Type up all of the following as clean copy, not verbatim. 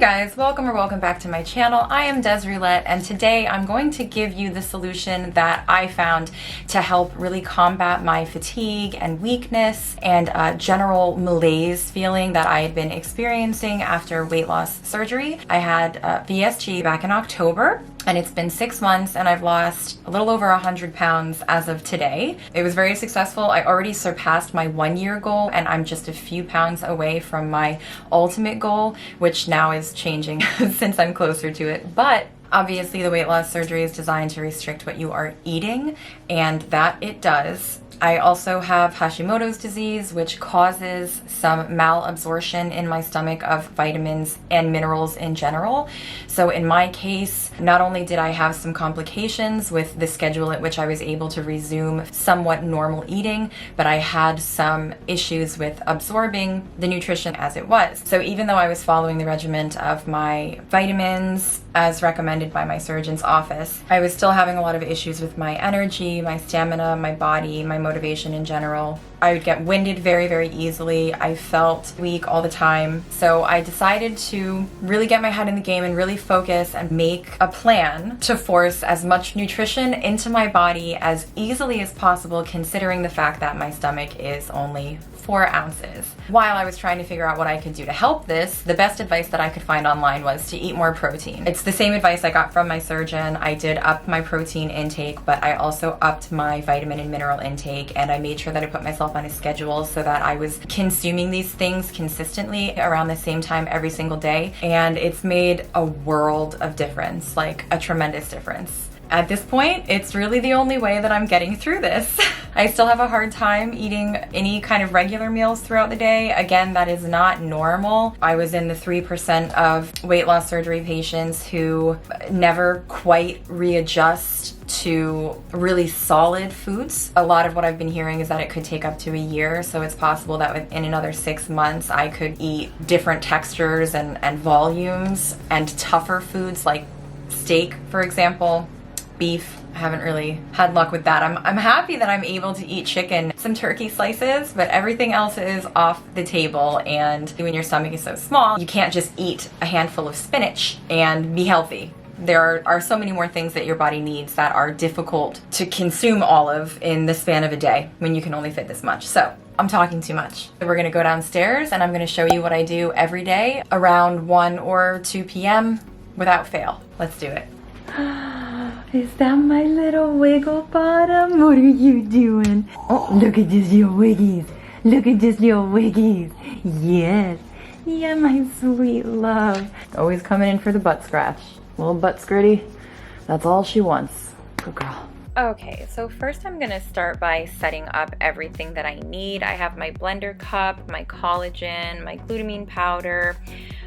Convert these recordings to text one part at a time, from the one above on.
guys, welcome back to my channel. I am Des Roulette, and today I'm going to give you the solution that I found to help really combat my fatigue and weakness and general malaise feeling that I had been experiencing after weight loss surgery. I had VSG back in October, and it's been 6 months and I've lost a little over 100 pounds as of today. It was very successful. I already surpassed my 1-year goal and I'm just a few pounds away from my ultimate goal, which now is changing since I'm closer to it. But obviously the weight loss surgery is designed to restrict what you are eating, and that it does. I also have Hashimoto's disease, which causes some malabsorption in my stomach of vitamins and minerals in general. So in my case, not only did I have some complications with the schedule at which I was able to resume somewhat normal eating, but I had some issues with absorbing the nutrition as it was. So even though I was following the regimen of my vitamins as recommended by my surgeon's office, I was still having a lot of issues with my energy, my stamina, my body, my motivation in general. I would get winded very, very easily. I felt weak all the time. So I decided to really get my head in the game and really focus and make a plan to force as much nutrition into my body as easily as possible, considering the fact that my stomach is only 4 ounces. While I was trying to figure out what I could do to help this, the best advice that I could find online was to eat more protein. It's the same advice I got from my surgeon. I did up my protein intake, but I also upped my vitamin and mineral intake, and I made sure that I put myself on a schedule so that I was consuming these things consistently around the same time every single day, and it's made a world of difference, like a tremendous difference. At this point, it's really the only way that I'm getting through this. I still have a hard time eating any kind of regular meals throughout the day. Again, that is not normal. I was in the 3% of weight loss surgery patients who never quite readjust to really solid foods. A lot of what I've been hearing is that it could take up to a year, so it's possible that within another 6 months I could eat different textures and volumes and tougher foods like steak, for example. Beef, I haven't really had luck with that. I'm happy that I'm able to eat chicken, some turkey slices, but everything else is off the table. And when your stomach is so small, you can't just eat a handful of spinach and be healthy. There are so many more things that your body needs that are difficult to consume all of in the span of a day when you can only fit this much. So I'm talking too much. We're gonna go downstairs and I'm gonna show you what I do every day around 1 or 2 p.m. without fail. Let's do it. Is that my little wiggle bottom? What are you doing? Oh, look at this little wiggies. Look at this little wiggies. Yes. Yeah, my sweet love. Always coming in for the butt scratch. Little butt scritty. That's all she wants. Good girl. Okay, so first I'm gonna start by setting up everything that I need. I have my blender cup, my collagen, my glutamine powder,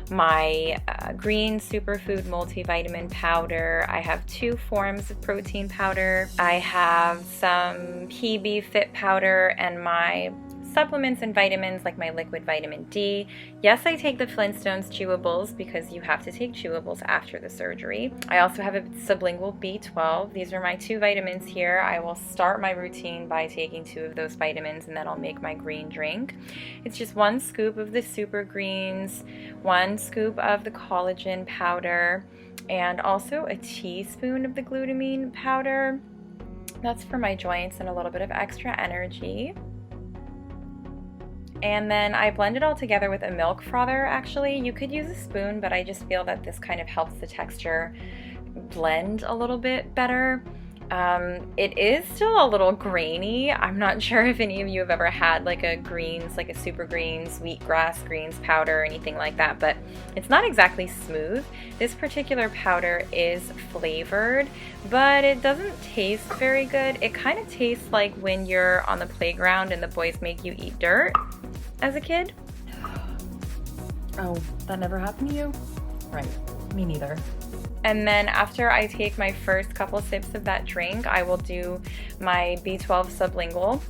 my green Superfood multivitamin powder. I have 2 forms of protein powder. I have some PB Fit powder and my supplements and vitamins like my liquid vitamin D. Yes, I take the Flintstones chewables because you have to take chewables after the surgery. I also have a sublingual B12. These are my 2 vitamins here. I will start my routine by taking 2 of those vitamins and then I'll make my green drink. It's just 1 scoop of the super greens, 1 scoop of the collagen powder, and also a teaspoon of the glutamine powder. That's for my joints and a little bit of extra energy. And then I blend it all together with a milk frother. Actually, you could use a spoon, but I just feel that this kind of helps the texture blend a little bit better. It is still a little grainy. I'm not sure if any of you have ever had like a greens, like a super greens, wheatgrass greens powder or anything like that, but it's not exactly smooth. This particular powder is flavored, but it doesn't taste very good. It kind of tastes like when you're on the playground and the boys make you eat dirt as a kid. Oh, that never happened to you? Right, me neither. And then after I take my first couple sips of that drink, I will do my B12 Sublingual.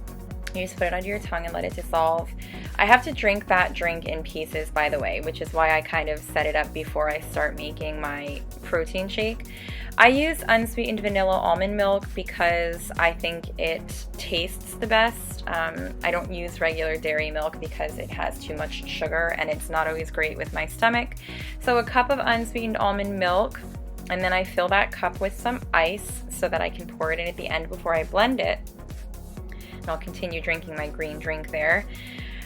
You just put it under your tongue and let it dissolve. I have to drink that drink in pieces, by the way, which is why I kind of set it up before I start making my protein shake. I use unsweetened vanilla almond milk because I think it tastes the best. I don't use regular dairy milk because it has too much sugar and it's not always great with my stomach. So a cup of unsweetened almond milk, and then I fill that cup with some ice so that I can pour it in at the end before I blend it. And I'll continue drinking my green drink there.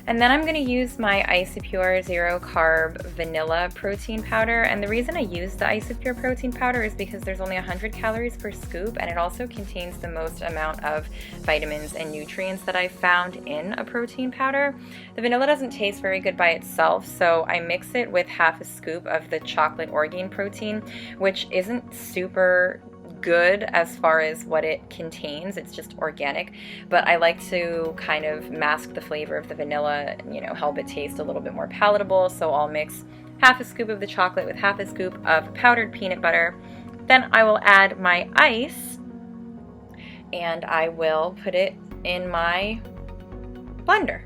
And then I'm going to use my Isopure zero carb vanilla protein powder. And the reason I use the Isopure protein powder is because there's only 100 calories per scoop, and it also contains the most amount of vitamins and nutrients that I've found in a protein powder. The vanilla doesn't taste very good by itself, so I mix it with half a scoop of the chocolate Orgain protein, which isn't super good as far as what it contains. It's just organic, but I like to kind of mask the flavor of the vanilla, you know, help it taste a little bit more palatable. So I'll mix half a scoop of the chocolate with half a scoop of powdered peanut butter. Then I will add my ice and I will put it in my blender.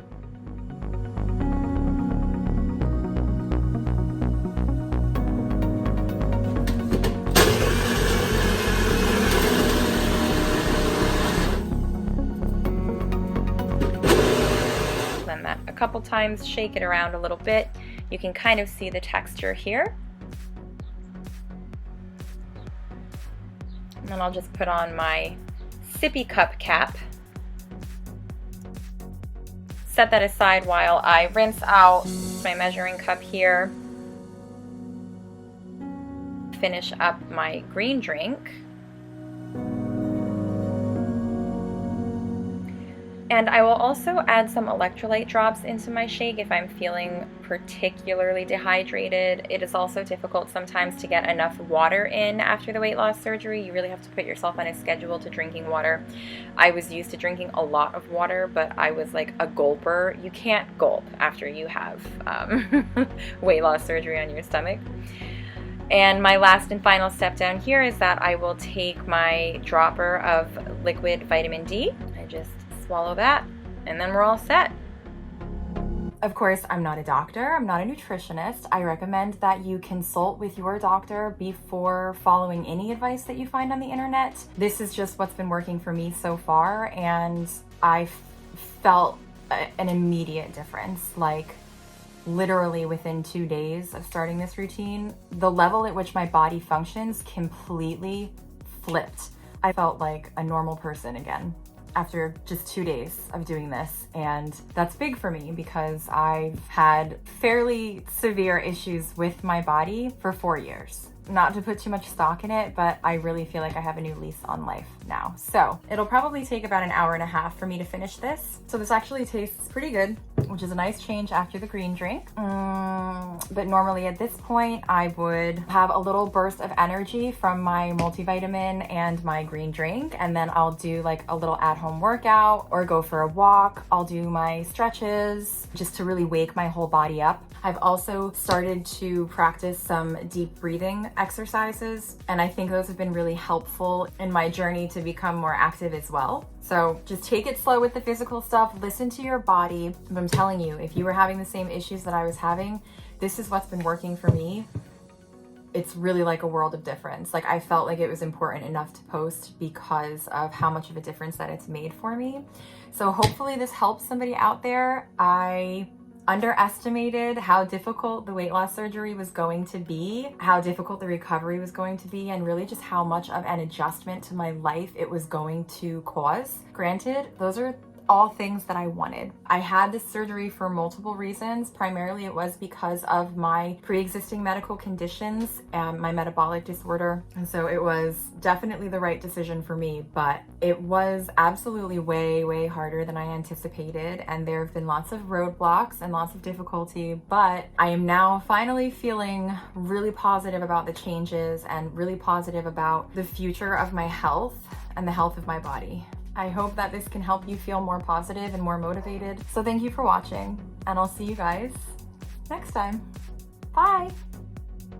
A couple times, shake it around a little bit. You can kind of see the texture here. And then I'll just put on my sippy cup cap. Set that aside while I rinse out my measuring cup here. Finish up my green drink. And I will also add some electrolyte drops into my shake if I'm feeling particularly dehydrated. It is also difficult sometimes to get enough water in after the weight loss surgery. You really have to put yourself on a schedule to drinking water. I was used to drinking a lot of water, but I was like a gulper. You can't gulp after you have weight loss surgery on your stomach. And my last and final step down here is that I will take my dropper of liquid vitamin D. I just swallow that, and then we're all set. Of course, I'm not a doctor, I'm not a nutritionist. I recommend that you consult with your doctor before following any advice that you find on the internet. This is just what's been working for me so far, and I felt an immediate difference. Like literally within 2 days of starting this routine, the level at which my body functions completely flipped. I felt like a normal person again after just 2 days of doing this. And that's big for me because I've had fairly severe issues with my body for 4 years. Not to put too much stock in it, but I really feel like I have a new lease on life now. So it'll probably take about an hour and a half for me to finish this. So this actually tastes pretty good, which is a nice change after the green drink. But normally at this point, I would have a little burst of energy from my multivitamin and my green drink. And then I'll do like a little at-home workout or go for a walk. I'll do my stretches just to really wake my whole body up. I've also started to practice some deep breathing exercises, and I think those have been really helpful in my journey to become more active as well. So just take it slow with the physical stuff, listen to your body. But I'm telling you, if you were having the same issues that I was having, this is what's been working for me. It's really like a world of difference. Like I felt like it was important enough to post because of how much of a difference that it's made for me. So hopefully this helps somebody out there. I underestimated how difficult the weight loss surgery was going to be, how difficult the recovery was going to be, and really just how much of an adjustment to my life it was going to cause. Granted, those are all things that I wanted. I had this surgery for multiple reasons. Primarily it was because of my pre-existing medical conditions and my metabolic disorder. And so it was definitely the right decision for me, but it was absolutely way, way harder than I anticipated. And there have been lots of roadblocks and lots of difficulty, but I am now finally feeling really positive about the changes and really positive about the future of my health and the health of my body. I hope that this can help you feel more positive and more motivated. So thank you for watching, and I'll see you guys next time. Bye.